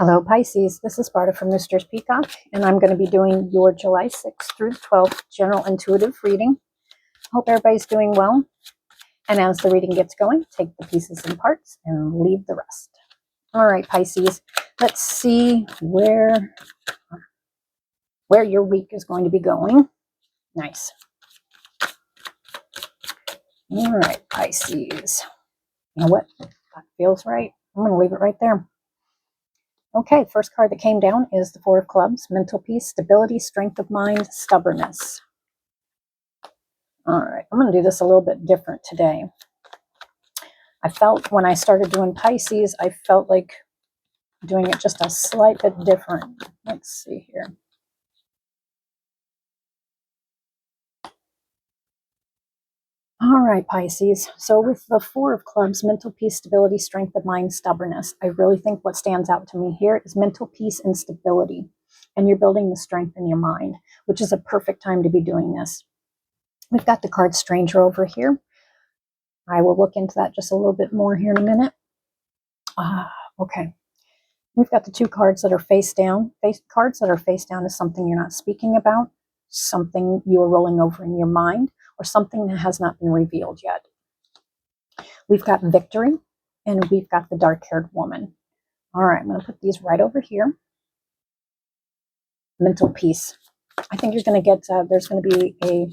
Hello Pisces, this is Sparta from Roosters, Peacock, and I'm going to be doing your July 6th through 12th general intuitive reading. Hope everybody's doing well, and as the reading gets going, take the pieces and parts and leave the rest. All right, Pisces, let's see where your week is going to be going. Nice. All right, Pisces. You know what? That feels right. I'm going to leave it right there. Okay, first card that came down is the Four of Clubs, mental peace, stability, strength of mind, stubbornness. All right, I'm going to do this a little bit different today. I felt when I started doing Pisces, I felt like doing it just a slight bit different. Let's see here. All right, Pisces. So with the Four of Clubs, mental peace, stability, strength of mind, stubbornness, I really think what stands out to me here is mental peace and stability. And you're building the strength in your mind, which is a perfect time to be doing this. We've got the card Stranger over here. I will look into that just a little bit more here in a minute. Okay. We've got the two cards that are face down. Cards that are face down is something you're not speaking about, something you are rolling over in your mind, or something that has not been revealed yet. We've got Victory, and we've got the dark-haired woman. All right, I'm going to put these right over here. Mental peace. I think you're going to get, there's going to be a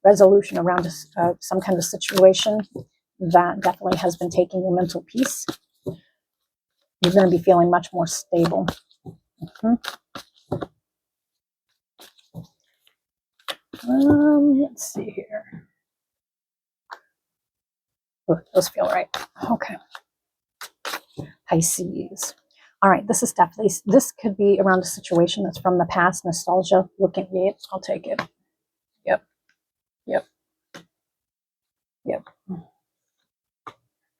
resolution around some kind of situation that definitely has been taking your mental peace. You're going to be feeling much more stable. Let's see here. Ooh, those feel right. Okay. Pisces. All right, this could be around a situation that's from the past, nostalgia, looking, yep, I'll take it. Yep.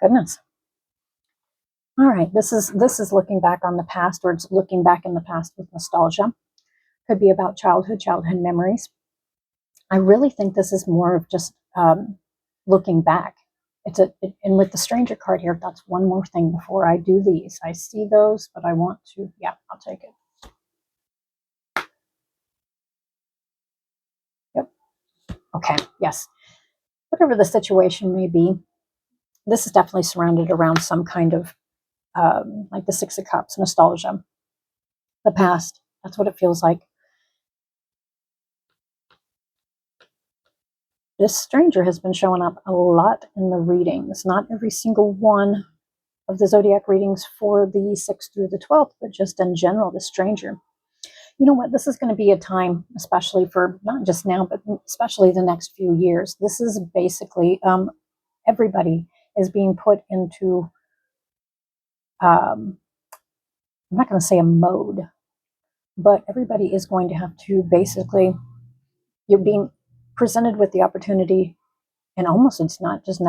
Goodness. All right, this is looking back on the past, or it's looking back in the past with nostalgia. Could be about childhood memories. I really think this is more of just looking back. And with the Stranger card here, that's one more thing before I do these. I see those, but I want to, yeah, I'll take it. Yep. Okay, yes. Whatever the situation may be, this is definitely surrounded around some kind of, like the Six of Cups, nostalgia, the past. That's what it feels like. This Stranger has been showing up a lot in the readings. Not every single one of the Zodiac readings for the 6th through the 12th, but just in general, the Stranger. You know what? This is going to be a time, especially for not just now, but especially the next few years. This is basically everybody is being put into, I'm not going to say a mode, but everybody is going to have to basically, you're being presented with the opportunity, and almost it's not just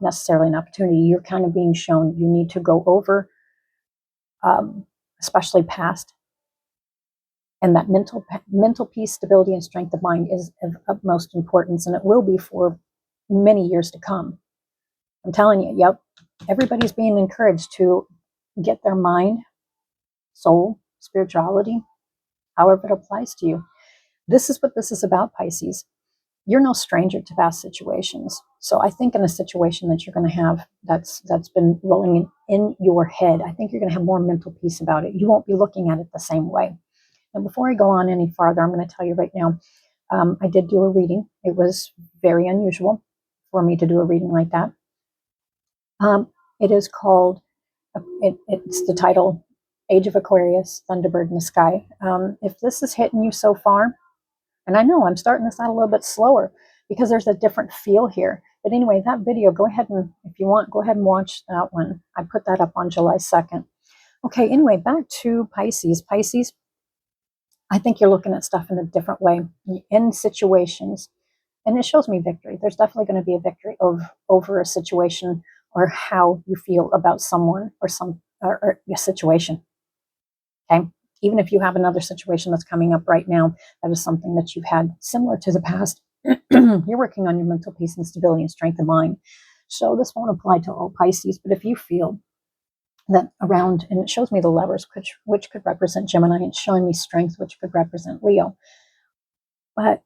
necessarily an opportunity, you're kind of being shown you need to go over, especially past, and that mental peace, stability, and strength of mind is of utmost importance, and it will be for many years to come. I'm telling you, yep, everybody's being encouraged to get their mind, soul, spirituality, however it applies to you. This is what this is about, Pisces. You're no stranger to past situations. So I think in a situation that you're going to have that's been rolling in your head, I think you're going to have more mental peace about it. You won't be looking at it the same way. And before I go on any farther, I'm going to tell you right now, I did do a reading. It was very unusual for me to do a reading like that. It is called, it's the title, Age of Aquarius, Thunderbird in the Sky. If this is hitting you so far, and I know I'm starting this out a little bit slower because there's a different feel here. But anyway, that video, go ahead and, if you want, go ahead and watch that one. I put that up on July 2nd. Okay, anyway, back to Pisces. Pisces, I think you're looking at stuff in a different way in situations. And it shows me victory. There's definitely going to be a victory over a situation or how you feel about someone or a situation. Okay? Even if you have another situation that's coming up right now, that is something that you've had similar to the past. You're working on your mental peace and stability and strength of mind. So this won't apply to all Pisces, but if you feel that around, and it shows me the lovers, which could represent Gemini. It's showing me strength, which could represent Leo. But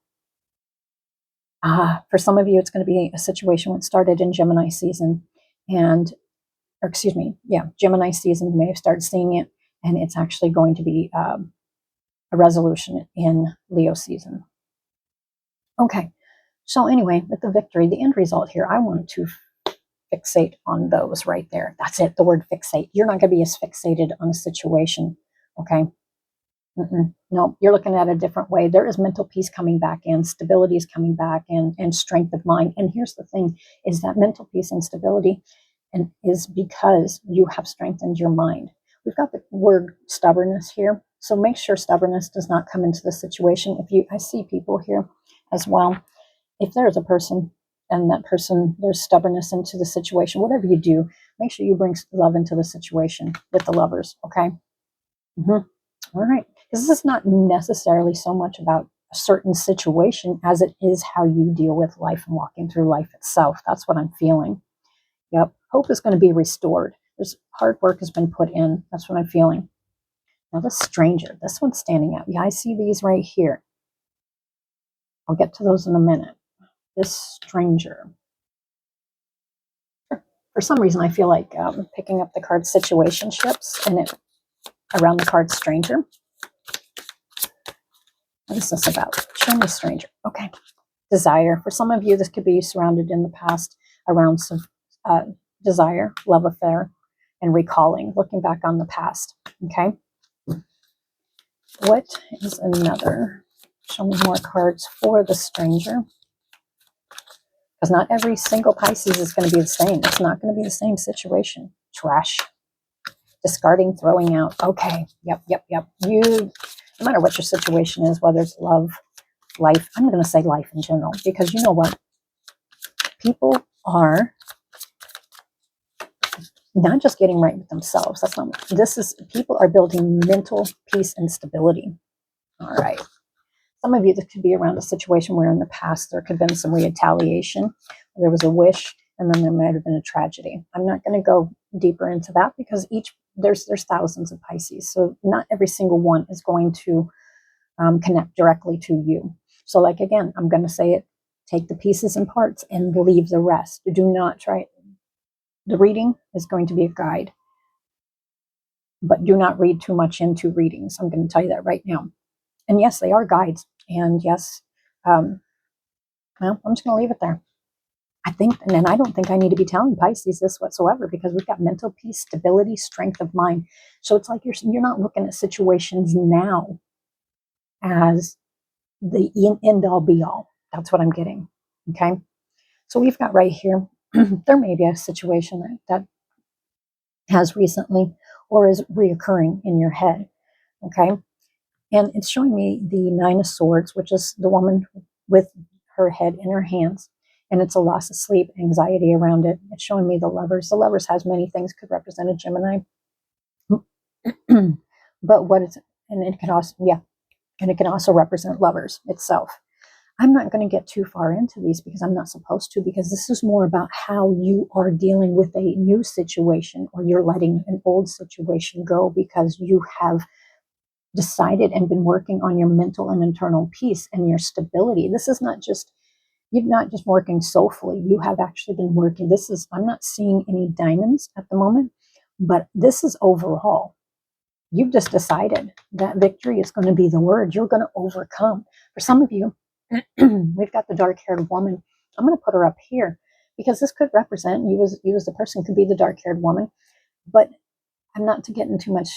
for some of you, it's going to be a situation that started in Gemini season, and, or excuse me, yeah, Gemini season. You may have started seeing it, and it's actually going to be a resolution in Leo season. Okay, so anyway, with the victory, the end result here, I want to fixate on those right there. That's it, the word fixate. You're not going to be as fixated on a situation, okay? No, you're looking at it a different way. There is mental peace coming back in, stability is coming back in, and strength of mind. And here's the thing, is that mental peace and stability and is because you have strengthened your mind. We've got the word stubbornness here. So make sure stubbornness does not come into the situation. I see people here as well. If there's a person and that person, there's stubbornness into the situation, whatever you do, make sure you bring love into the situation with the lovers, okay? All right. Because this is not necessarily so much about a certain situation as it is how you deal with life and walking through life itself. That's what I'm feeling. Yep. Hope is going to be restored. There's hard work has been put in. That's what I'm feeling. Now the stranger, this one's standing out. Yeah, I see these right here. I'll get to those in a minute. This stranger. For some reason, I feel like picking up the card situationships and it around the card stranger. What is this about? Show me stranger. Okay. Desire. For some of you, this could be surrounded in the past around some desire, love affair, and recalling, looking back on the past. Okay. What is another? Show me more cards for the stranger. Because not every single Pisces is going to be the same. It's not going to be the same situation. Trash. Discarding, throwing out. Okay. Yep. No matter what your situation is, whether it's love, life, I'm going to say life in general, because you know what? People are not just getting right with themselves. That's not, people are building mental peace and stability. All right. Some of you, this could be around a situation where in the past there could have been some retaliation. There was a wish, and then there might have been a tragedy. I'm not going to go deeper into that because there's thousands of Pisces, so not every single one is going to connect directly to you. So like, again, I'm going to say it, take the pieces and parts and leave the rest. Do not try it. The reading is going to be a guide, but do not read too much into readings. I'm going to tell you that right now. And yes, they are guides. And yes, well, I'm just going to leave it there. I think, and I don't think I need to be telling Pisces this whatsoever, because we've got mental peace, stability, strength of mind. So it's like you're not looking at situations now as the end all be all. That's what I'm getting. Okay. So we've got right here, there may be a situation that has recently or is reoccurring in your head. Okay. And it's showing me the Nine of Swords, which is the woman with her head in her hands. And it's a loss of sleep, anxiety around it. It's showing me the Lovers. The Lovers has many things, could represent a Gemini. But what is it? And it can also, and it can also represent lovers itself. I'm not going to get too far into these because I'm not supposed to, because this is more about how you are dealing with a new situation, or you're letting an old situation go because you have decided and been working on your mental and internal peace and your stability. This is not just, you're not just working soulfully. You have actually been working. I'm not seeing any diamonds at the moment, but this is overall. You've just decided that victory is going to be the word. You're going to overcome. For some of you, we've got the dark-haired woman. I'm going to put her up here because this could represent you as the person, could be the dark-haired woman, but I'm not to get into much,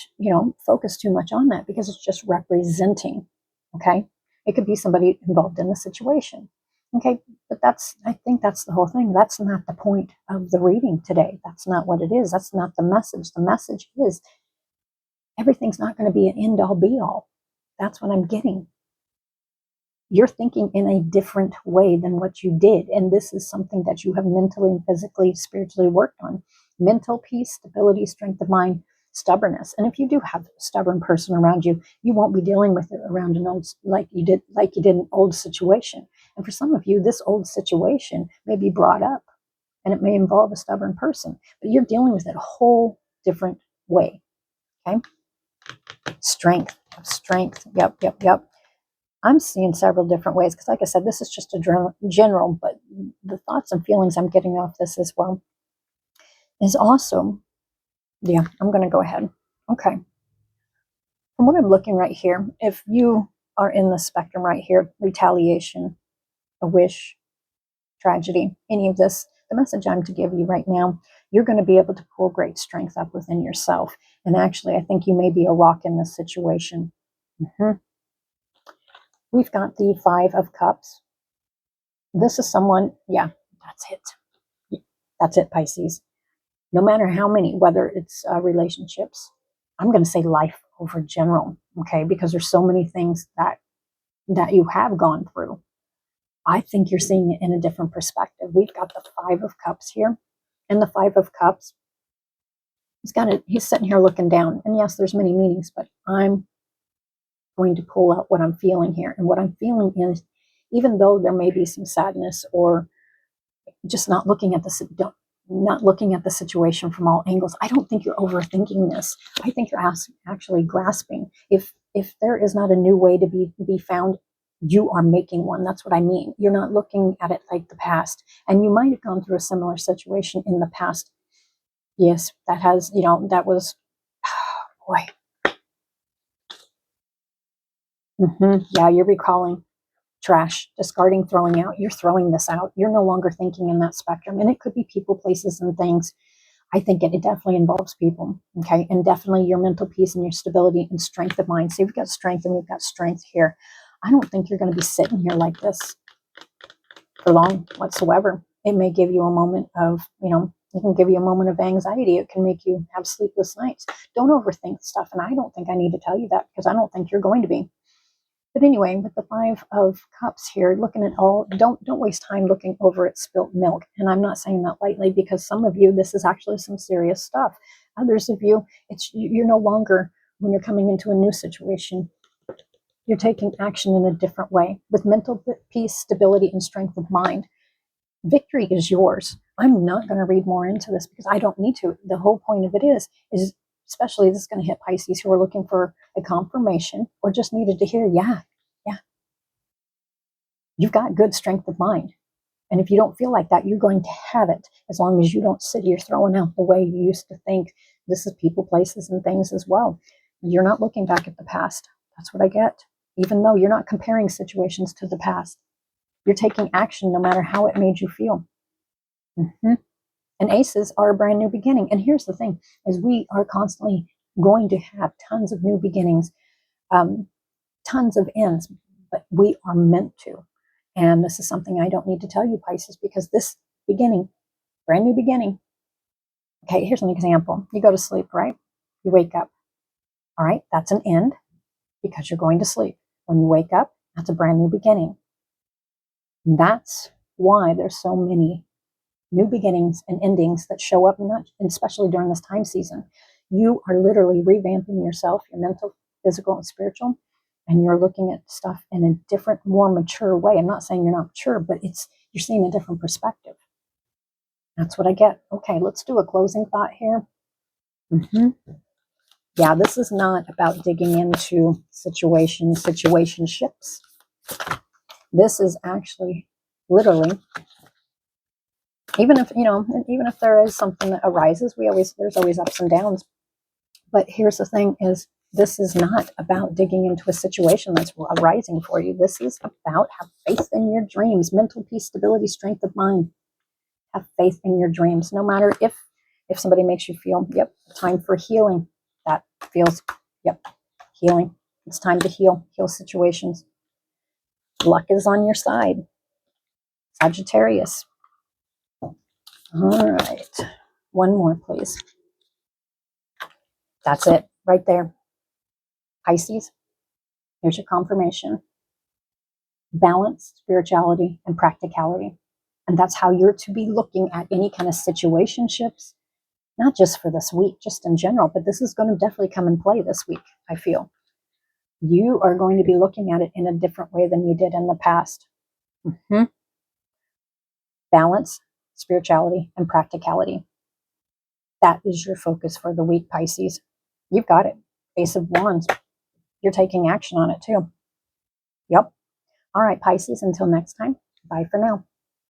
focus too much on that, because it's just representing. Okay. It could be somebody involved in the situation. Okay. But I think that's the whole thing. That's not the point of the reading today. That's not what it is. That's not the message. The message is everything's not going to be an end all be all. That's what I'm getting. You're thinking in a different way than what you did. And this is something that you have mentally and physically, spiritually worked on. Mental peace, stability, strength of mind, stubbornness. And if you do have a stubborn person around you, you won't be dealing with it around an old, like you did an old situation. And for some of you, this old situation may be brought up and it may involve a stubborn person, but you're dealing with it a whole different way. Okay. Strength. Yep, yep, yep. I'm seeing several different ways because, like I said, this is just a general, but the thoughts and feelings I'm getting off this as well is awesome. Yeah, I'm going to go ahead. Okay. From what I'm looking right here, if you are in the spectrum right here, retaliation, a wish, tragedy, any of this, the message I'm to give you right now, you're going to be able to pull great strength up within yourself. And actually, I think you may be a rock in this situation. We've got the Five of Cups. This is someone, yeah, that's it. That's it, Pisces. No matter how many, whether it's relationships, I'm going to say life over general, okay? Because there's so many things that you have gone through. I think you're seeing it in a different perspective. We've got the Five of Cups here, and the Five of Cups, he's sitting here looking down. And yes, there's many meanings, but I'm going to pull out what I'm feeling here. And what I'm feeling is, even though there may be some sadness or just not looking at the situation from all angles, I don't think you're overthinking this. I think you're actually grasping. If there is not a new way to be found, you are making one. That's what I mean. You're not looking at it like the past. And you might have gone through a similar situation in the past. Yes, that was, boy. Yeah, you're recalling. Trash, discarding, throwing out. You're throwing this out. You're no longer thinking in that spectrum. And it could be people, places, and things. I think it definitely involves people. Okay. And definitely your mental peace and your stability and strength of mind. So you've got strength and we've got strength here. I don't think you're going to be sitting here like this for long whatsoever. It may give you a moment of, it can give you a moment of anxiety. It can make you have sleepless nights. Don't overthink stuff. And I don't think I need to tell you that because I don't think you're going to be. But anyway, with the Five of Cups here, looking at don't waste time looking over at spilt milk. And I'm not saying that lightly because some of you, this is actually some serious stuff. Others of you, you're no longer, when you're coming into a new situation, you're taking action in a different way with mental peace, stability, and strength of mind. Victory is yours. I'm not going to read more into this because I don't need to. The whole point of it is especially this is going to hit Pisces who are looking for a confirmation or just needed to hear, yeah, you've got good strength of mind. And if you don't feel like that, you're going to have it as long as you don't sit here throwing out the way you used to think. This is people, places, and things as well. You're not looking back at the past. That's what I get. Even though you're not comparing situations to the past, you're taking action no matter how it made you feel. And aces are a brand new beginning. And here's the thing, is we are constantly going to have tons of new beginnings, tons of ends, but we are meant to. And this is something I don't need to tell you, Pisces, because this beginning, brand new beginning. Okay, here's an example. You go to sleep, right? You wake up. All right, that's an end because you're going to sleep. When you wake up, that's a brand new beginning. That's why there's so many new beginnings and endings that show up, and especially during this time season. You are literally revamping yourself, your mental, physical, and spiritual, and you're looking at stuff in a different, more mature way. I'm not saying you're not mature, but you're seeing a different perspective. That's what I get. Okay, let's do a closing thought here. Yeah, this is not about digging into situationships. This is actually literally, even if there is something that arises, there's always ups and downs. But here's the thing is, this is not about digging into a situation that's arising for you. This is about have faith in your dreams, mental peace, stability, strength of mind. Have faith in your dreams, no matter if somebody makes you feel, yep, time for healing. That feels, yep, healing. It's time to heal situations. Luck is on your side. Sagittarius. All right. One more, please. That's it right there. Pisces, here's your confirmation. Balance, spirituality, and practicality. And that's how you're to be looking at any kind of situationships, not just for this week, just in general, but this is going to definitely come in play this week, I feel. You are going to be looking at it in a different way than you did in the past. Balance, spirituality, and practicality. that is your focus for the week, Pisces. You've got it. Ace of Wands. You're taking action on it too. Yep. All right, Pisces, until next time, bye for now.